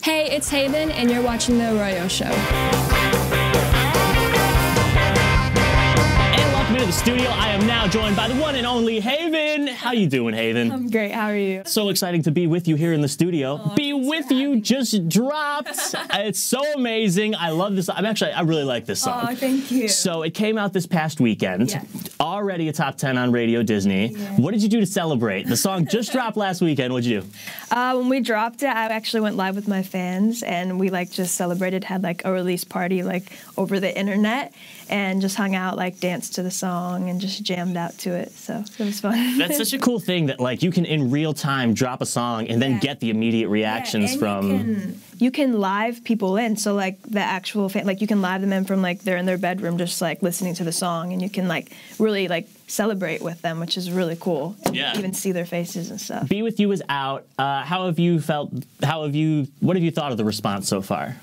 Hey, it's Haven, and you're watching The Arroyo Show. And welcome into the studio. I am now joined by the one and only Haven. How you doing, Haven? I'm great. How are you? So exciting to be with you here in the studio. Oh, Be With You just dropped. It's so amazing. I love this. I really like this song. Oh, thank you. So it came out this past weekend. Yeah. Already a top 10 on Radio Disney. Yeah. What did you do to celebrate? The song just dropped last weekend. What'd you do? When we dropped it, I actually went live with my fans, and we just celebrated, had a release party over the internet, and just hung out, danced to the song, and just jammed out to it. So it was fun. That's such a cool thing that you can in real time drop a song and then get the immediate reactions from. You can live people in, so the actual fan, you can live them in from they're in their bedroom just listening to the song, and you can really celebrate with them, which is really cool. Yeah. Even see their faces and stuff. Be With You is out. How have you felt? What have you thought of the response so far?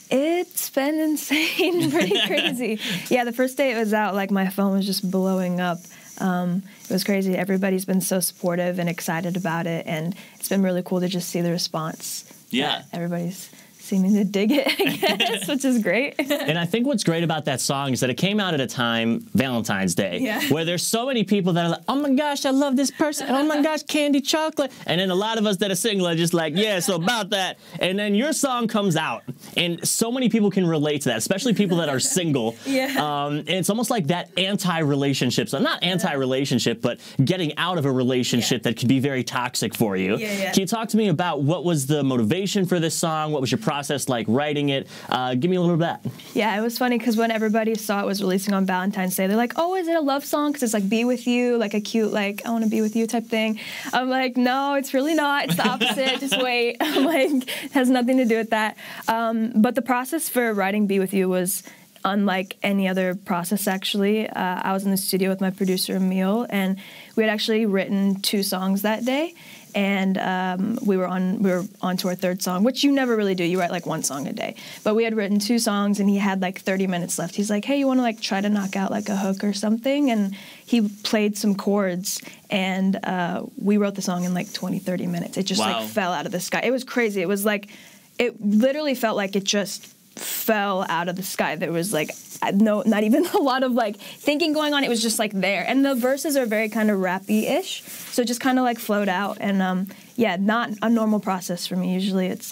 It's been insane, pretty crazy. Yeah, the first day it was out, my phone was just blowing up. It was crazy. Everybody's been so supportive and excited about it, and it's been really cool to just see the response. Yeah. Everybody's seeming to dig it, I guess, which is great. And I think what's great about that song is that it came out at a time, Valentine's Day, where there's so many people that are like, oh my gosh, I love this person. Oh my gosh, candy chocolate. And then a lot of us that are single are just like, yeah, so about that. And then your song comes out, and so many people can relate to that, especially people that are single. And it's almost like that anti-relationship. So not anti-relationship, but getting out of a relationship that could be very toxic for you. Can you talk to me about what was the motivation for this song? What was your process like writing it? Give me a little bit of that. Yeah, it was funny because when everybody saw it was releasing on Valentine's Day, they're like, oh, is it a love song? Because it's be with you, a cute, I want to be with you type thing. I'm like, no, it's really not. It's the opposite. Just wait. I'm it has nothing to do with that. But the process for writing Be With You was unlike any other process, actually. I was in the studio with my producer, Emil, and we had actually written 2 songs that day. And we were on to our 3rd song, which you never really do. You write 1 song a day. But we had written 2 songs, and he had 30 minutes left. He's like, hey, you want to try to knock out a hook or something? And he played some chords, and we wrote the song in 20, 30 minutes. It just fell out of the sky. It was crazy. It was it literally felt like it just fell out of the sky. There was no, not even a lot of thinking going on. It was just there, and the verses are very kind of rappy-ish, so it just kind of flowed out. And yeah, not a normal process for me. Usually it's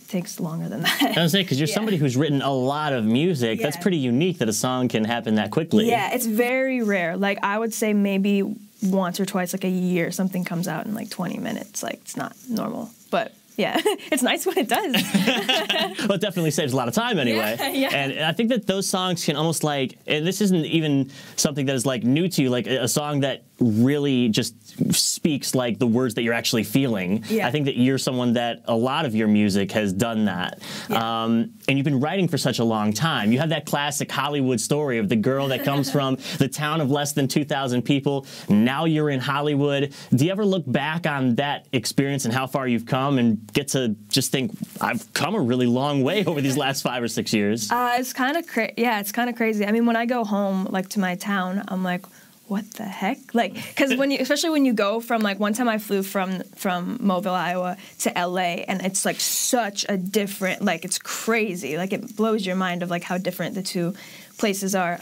takes longer than that. I was saying, because you're somebody who's written a lot of music. That's pretty unique that a song can happen that quickly. Yeah, it's very rare. I would say maybe once or twice a year something comes out in 20 minutes. It's not normal, but yeah, it's nice when it does. Well, it definitely saves a lot of time anyway. Yeah. And I think that those songs can almost and this isn't even something that is new to you, a song that really just speaks the words that you're actually feeling. I think that you're someone that a lot of your music has done that. And you've been writing for such a long time. You have that classic Hollywood story of the girl that comes from the town of less than 2,000 people. Now you're in Hollywood. Do you ever look back on that experience and how far you've come and get to just think, I've come a really long way over these last 5 or 6 years? It's kind of it's kind of crazy. I mean, when I go home, to my town, I'm like, what the heck? Because especially when you go from, one time I flew from Mobile, Iowa to LA, and it's such a different, it's crazy. It blows your mind of how different the 2 places are.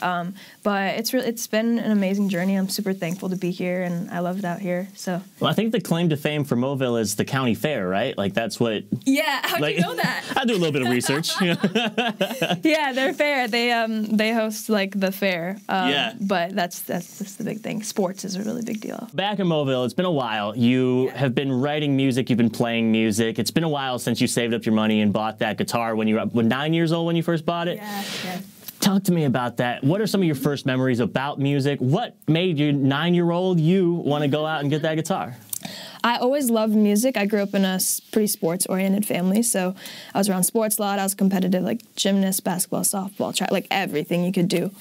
But it's been an amazing journey. I'm super thankful to be here, and I love it out here. So. Well, I think the claim to fame for Mobile is the county fair, right? That's what. Yeah, how'd you know that? I do a little bit of research. Yeah, they're fair. They host the fair. But that's the big thing. Sports is a really big deal. Back in Mobile, it's been a while. You have been writing music. You've been playing music. It's been a while since you saved up your money and bought that guitar when you were 9 years old when you first bought it. Yeah. Talk to me about that. What are some of your first memories about music? What made your 9-year-old you want to go out and get that guitar? I always loved music. I grew up in a pretty sports-oriented family, so I was around sports a lot. I was competitive, gymnast, basketball, softball, track, everything you could do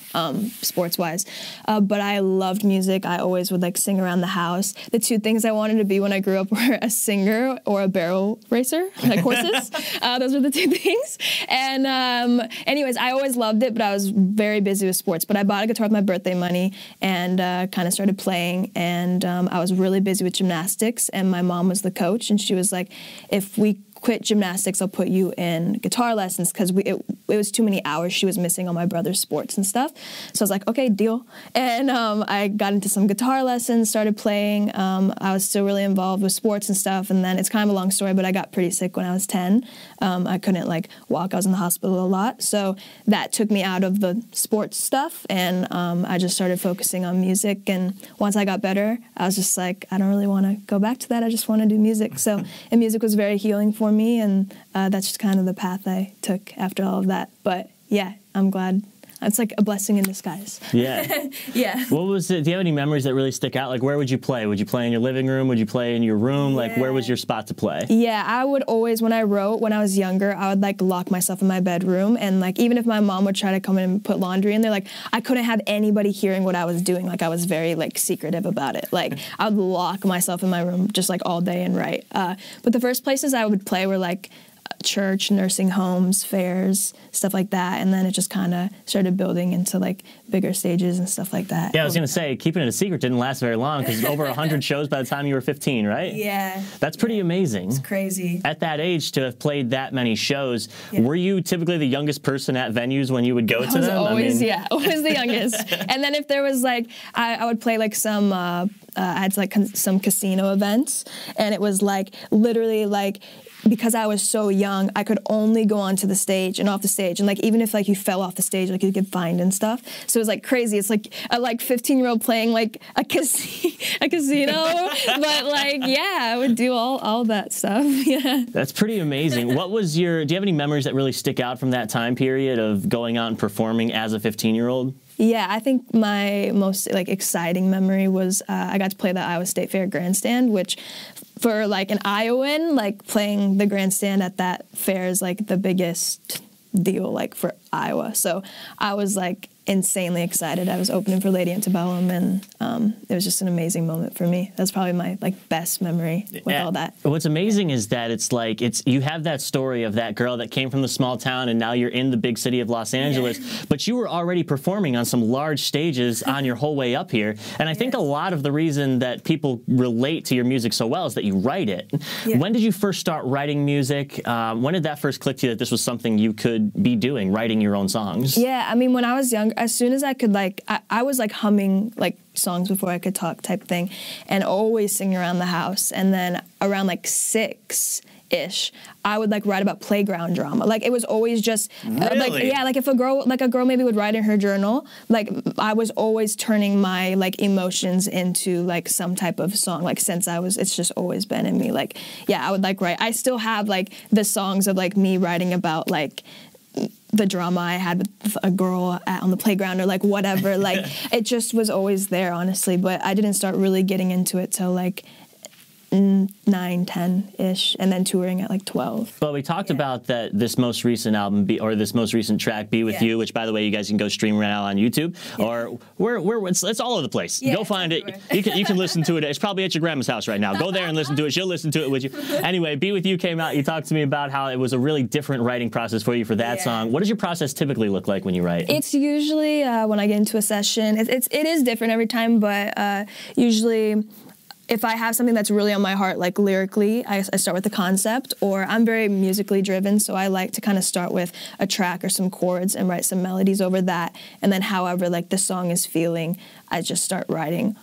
sports-wise. But I loved music. I always would sing around the house. The 2 things I wanted to be when I grew up were a singer or a barrel racer, horses. Those were the 2 things. And anyways, I always loved it, but I was very busy with sports. But I bought a guitar with my birthday money and kind of started playing, and I was really busy with gymnastics. And my mom was the coach, and she was like, if we quit gymnastics, I'll put you in guitar lessons, because it was too many hours she was missing on my brother's sports and stuff. So I was like, okay, deal. And I got into some guitar lessons, started playing. I was still really involved with sports and stuff, and then it's kind of a long story, but I got pretty sick when I was 10. I couldn't like walk. I was in the hospital a lot, so that took me out of the sports stuff, and I just started focusing on music. And once I got better, I was just like, I don't really want to go back to that. I just want to do music. So, and music was very healing for me, and that's just kind of the path I took after all of that. But yeah, I'm glad. It's like a blessing in disguise. Yeah. Yeah. What was it? Do you have any memories that really stick out? Like, where would you play? Would you play in your living room? Would you play in your room? Yeah. Like, where was your spot to play? Yeah, I would always, when I wrote, when I was younger, I would like lock myself in my bedroom, and like even if my mom would try to come in and put laundry in there, like I couldn't have anybody hearing what I was doing. Like I was very like secretive about it. Like I would lock myself in my room just like all day and write. But the first places I would play were like church, nursing homes, fairs, stuff like that, and then it just kind of started building into like bigger stages and stuff like that. Yeah, I was gonna say, keeping it a secret didn't last very long, because over 100 shows by the time you were 15, right? Yeah. That's pretty amazing. It's crazy. At that age, to have played that many shows, Yeah. were you typically the youngest person at venues when you would go to them? Always the youngest. And then if there was like, I would play like some, I had like some casino events, and it was like literally like, because I was so young, I could only go onto the stage and off the stage, and like even if like you fell off the stage, like you get fined and stuff. So it was like crazy. It's like a 15-year-old playing like a casino, but like yeah, I would do all that stuff. Yeah, that's pretty amazing. What was your? Do you have any memories that really stick out from that time period of going out and performing as a 15-year-old? Yeah, I think my most like exciting memory was I got to play the Iowa State Fair grandstand, which for like an Iowan, like playing the grandstand at that fair is like the biggest deal like for Iowa. So I was like insanely excited. I was opening for Lady Antebellum, and it was just an amazing moment for me. That's probably my like best memory with all that. What's amazing is that it's like you have that story of that girl that came from the small town, and now you're in the big city of Los Angeles, but you were already performing on some large stages on your whole way up here. And I think a lot of the reason that people relate to your music so well is that you write it. Yeah. When did you first start writing music? When did that first click to you that this was something you could be doing, writing your own songs? Yeah, I mean, when I was young, as soon as I could, like, I was like humming like songs before I could talk type thing, and always singing around the house. And then around like 6-ish, I would like write about playground drama. Like it was always just really? like if a girl maybe would write in her journal, like I was always turning my like emotions into like some type of song. Like since it's just always been in me. Like yeah, I would like write. I still have like the songs of like me writing about like the drama I had with a girl on the playground or like whatever. Like it just was always there, honestly. But I didn't start really getting into it till like 9, 10-ish, and then touring at like 12. But we talked about that this most recent album, this most recent track, Be With You, which by the way, you guys can go stream right now on YouTube, or it's all over the place. Go find it. You can listen to it. It's probably at your grandma's house right now. Go there and listen to it. She'll listen to it with you. Anyway, Be With You came out. You talked to me about how it was a really different writing process for you for that song. What does your process typically look like when you write? It's usually when I get into a session. It is different every time, but usually if I have something that's really on my heart, like lyrically, I start with the concept, or I'm very musically driven, so I like to kind of start with a track or some chords and write some melodies over that, and then however like the song is feeling, I just start writing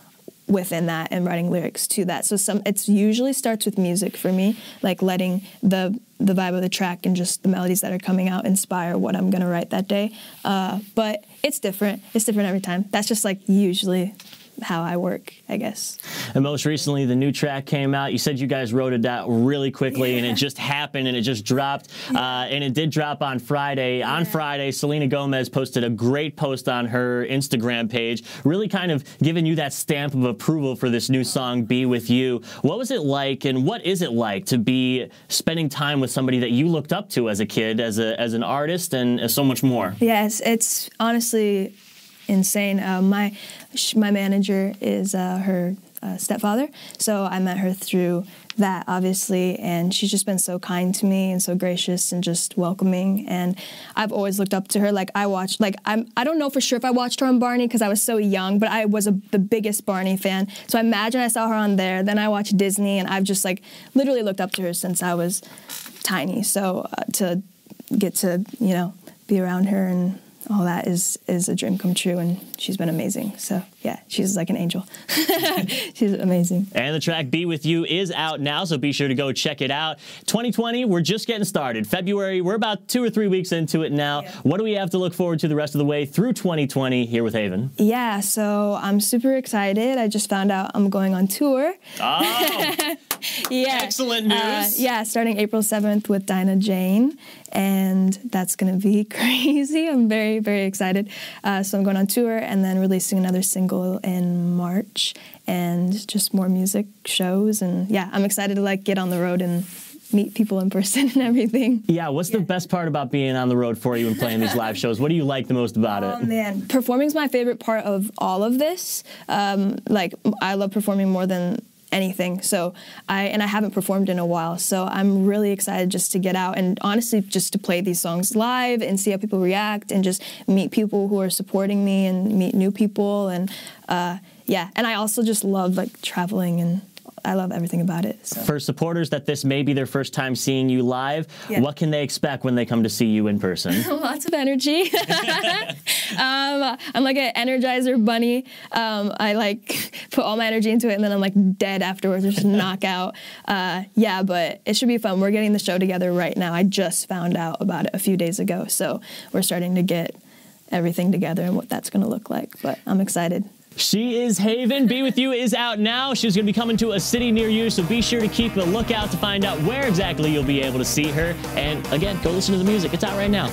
within that and writing lyrics to that. So it usually starts with music for me, like letting the vibe of the track and just the melodies that are coming out inspire what I'm gonna write that day. But it's different. It's different every time. That's just like usually how I work, I guess. And most recently, the new track came out. You said you guys wrote it out really quickly, and it just happened, and it just dropped. And it did drop on Friday. On Friday, Selena Gomez posted a great post on her Instagram page, really kind of giving you that stamp of approval for this new song, Be With You. What was it like, and what is it like to be spending time with somebody that you looked up to as a kid, as an artist, and as so much more? Yes, it's honestly insane. My manager is her stepfather, so I met her through that, obviously, and she's just been so kind to me and so gracious and just welcoming, and I've always looked up to her. Like I don't know for sure if I watched her on Barney because I was so young, but I was the biggest Barney fan, so I imagine I saw her on there, then I watched Disney, and I've just like literally looked up to her since I was tiny. So to get to, you know, be around her and all that is a dream come true, and she's been amazing. So yeah, she's like an angel. She's amazing. And the track Be With You is out now, so be sure to go check it out. 2020, we're just getting started. February, we're about 2 or 3 weeks into it now. Yeah. What do we have to look forward to the rest of the way through 2020 here with Haven? Yeah, so I'm super excited. I just found out I'm going on tour. Oh! Yeah. Excellent news. Yeah, starting April 7th with Dinah Jane, and that's going to be crazy. I'm very, very excited. So I'm going on tour and then releasing another single in March, and just more music shows. And yeah, I'm excited to like get on the road and meet people in person and everything. Yeah, what's the best part about being on the road for you and playing these live shows? What do you like the most about it? Oh man, performing's my favorite part of all of this. Like I love performing more than anything. So I haven't performed in a while, so I'm really excited just to get out and honestly just to play these songs live and see how people react and just meet people who are supporting me and meet new people. And yeah, and I also just love like traveling, and I love everything about it. So. For supporters that this may be their first time seeing you live, what can they expect when they come to see you in person? Lots of energy. I'm like an Energizer bunny. I like put all my energy into it, and then I'm like dead afterwards, just knock out. Yeah, but it should be fun. We're getting the show together right now. I just found out about it a few days ago, so we're starting to get everything together and what that's going to look like, but I'm excited. She is Haven. Be With You is out now. She's going to be coming to a city near you, so be sure to keep a lookout to find out where exactly you'll be able to see her. And again, go listen to the music. It's out right now.